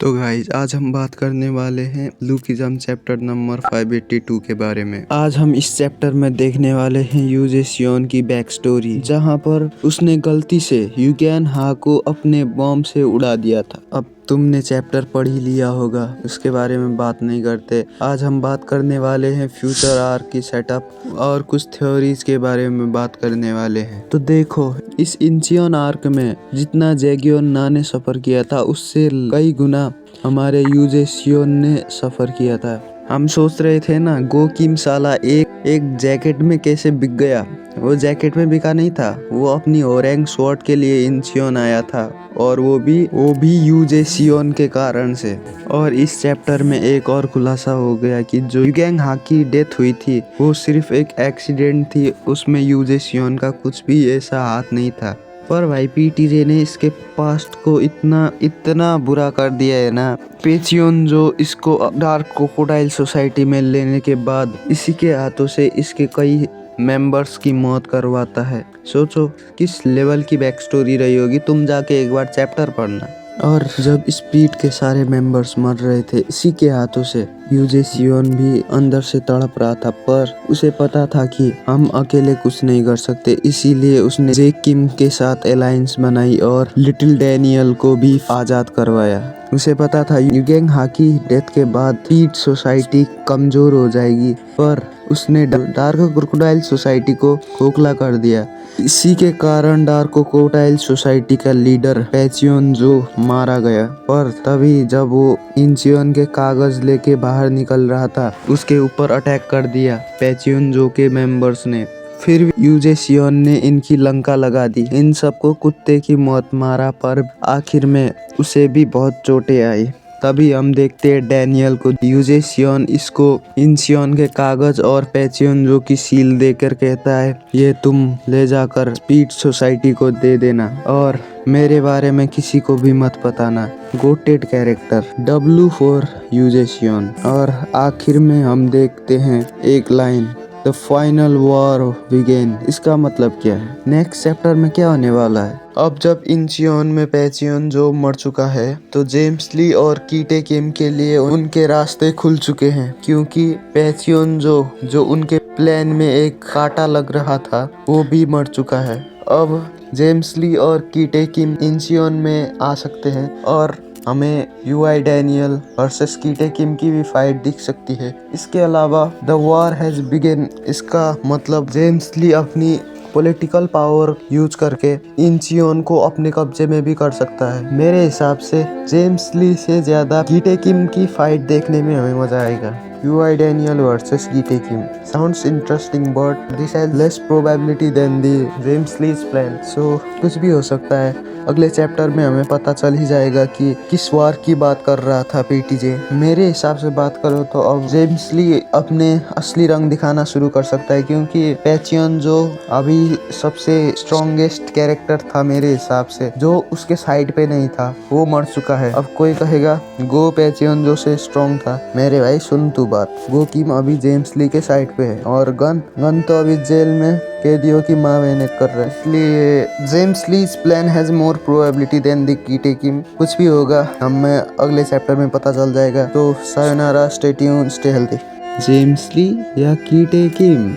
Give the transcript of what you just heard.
तो गाइज आज हम बात करने वाले हैं लुकिज्म चैप्टर नंबर 582 के बारे में। आज हम इस चैप्टर में देखने वाले हैं यूजे सियोन की बैक स्टोरी, जहां पर उसने गलती से युगेन हा को अपने बॉम्ब से उड़ा दिया था। अब तुमने चैप्टर पढ़ ही लिया होगा, उसके बारे में बात नहीं करते। आज हम बात करने वाले हैं फ्यूचर आर्क की सेटअप और कुछ थ्योरीज के बारे में बात करने वाले हैं। तो देखो, इस इंचियन आर्क में जितना जैगियोन ना ने सफर किया था उससे कई गुना हमारे यूजे सियोन ने सफर किया था। हम सोच रहे थे ना, गो किम साला एक जैकेट में कैसे बिक गया। वो जैकेट में बिका नहीं था, वो अपनी ओरेंग स्वॉर्ड के लिए इंचियन आया था, और वो भी यूजे सियोन के कारण से। और इस चैप्टर में एक और खुलासा हो गया कि जो युगेंग हा की डेथ हुई थी वो सिर्फ एक एक्सीडेंट थी, उसमें यूजे सियोन का कुछ भी ऐसा हाथ नहीं था। पर भाई पीटीजे ने इसके पास्ट को इतना बुरा कर दिया है ना। पेचियन जो इसको डार्क क्रोकोडाइल सोसाइटी में लेने के बाद इसी के हाथों से इसके कई मेंबर्स की मौत करवाता है। सोचो किस लेवल की बैक स्टोरी रही होगी, तुम जाके एक बार चैप्टर पढ़ना। और जब स्पीड के सारे मेंबर्स मर रहे थे इसी के हाथों से, यूजे सियोन भी अंदर से तड़प रहा था, पर उसे पता था कि हम अकेले कुछ नहीं कर सकते। इसीलिए उसने जे किम के साथ अलायंस बनाई और लिटिल डैनियल को भी आजाद करवाया। उसे पता था युगेंग हा की डेथ के बाद पीट सोसाइटी कमजोर हो जाएगी, पर उसने डार्क क्रोकोडाइल सोसाइटी को खोखला कर दिया। इसी के कारण डार्क क्रोकोडाइल सोसाइटी का लीडर पेचियन जो मारा गया। पर तभी जब वो इंचियन के कागज लेके बाहर निकल रहा था, उसके ऊपर अटैक कर दिया पेचियन जो के मेंबर्स ने। फिर यूजे सियोन ने इनकी लंका लगा दी, इन सबको कुत्ते की मौत मारा, पर आखिर में उसे भी बहुत चोटें आई। तभी हम देखते हैं डैनियल को। यूजे सियोन इसको इंचियन के कागज और पेचियन जो की सील देकर कहता है, ये तुम ले जाकर स्पीड सोसाइटी को दे देना और मेरे बारे में किसी को भी मत बताना। गोटेड कैरेक्टर W फॉर यूजे सियोन। और आखिर में हम देखते हैं एक line, the final war begin. इसका मतलब क्या है, नेक्स्ट चैप्टर में क्या होने वाला है। अब जब इंचियन में पेचियन जो मर चुका है, तो जेम्स ली और कीटे किम के लिए उनके रास्ते खुल चुके हैं, क्योंकि पेचियन जो उनके प्लान में एक कांटा लग रहा था वो भी मर चुका है। अब जेम्स ली और कीटे किम इंचियन में आ सकते हैं और हमें यूआई डैनियल वर्सेस कीटे किम की भी फाइट दिख सकती है। इसके अलावा द वॉर हैज बिगन, इसका मतलब जेम्स ली अपनी पॉलिटिकल पावर यूज करके इंचियन को अपने कब्जे में भी कर सकता है। मेरे हिसाब से जेम्स ली से ज्यादा कीटे किम की फाइट देखने में हमें मजा आएगा। यूआई डैनियल वर्सेस कीटे Kim sounds interesting, but this has less probability than the James Lee's plan. So कुछ भी हो सकता है। अगले चैप्टर में हमें पता चल ही जाएगा कि किस वार की बात कर रहा था पीटीजे। मेरे हिसाब से बात करो तो अब जेम्स ली अपने असली रंग दिखाना शुरू कर सकता है, क्योंकि पेचियन जो अभी सबसे स्ट्रॉन्गेस्ट कैरेक्टर था मेरे हिसाब से, जो उसके साइड पे नहीं था, वो मर चुका है। अब कोई कहेगा गो पेचियन जो से स्ट्रॉन्ग था। मेरे भाई सुन तू बात, गो किम अभी जेम्स ली के साइड पे है और गन तो अभी जेल में कैदियों की माँ बहने कर रहा है। इसलिए James Lee's plan has more probability than the कीटे किम। कुछ भी होगा हमें अगले चैप्टर में पता चल जाएगा। तो sayonara, stay tuned, stay healthy. James Lee या कीटे किम।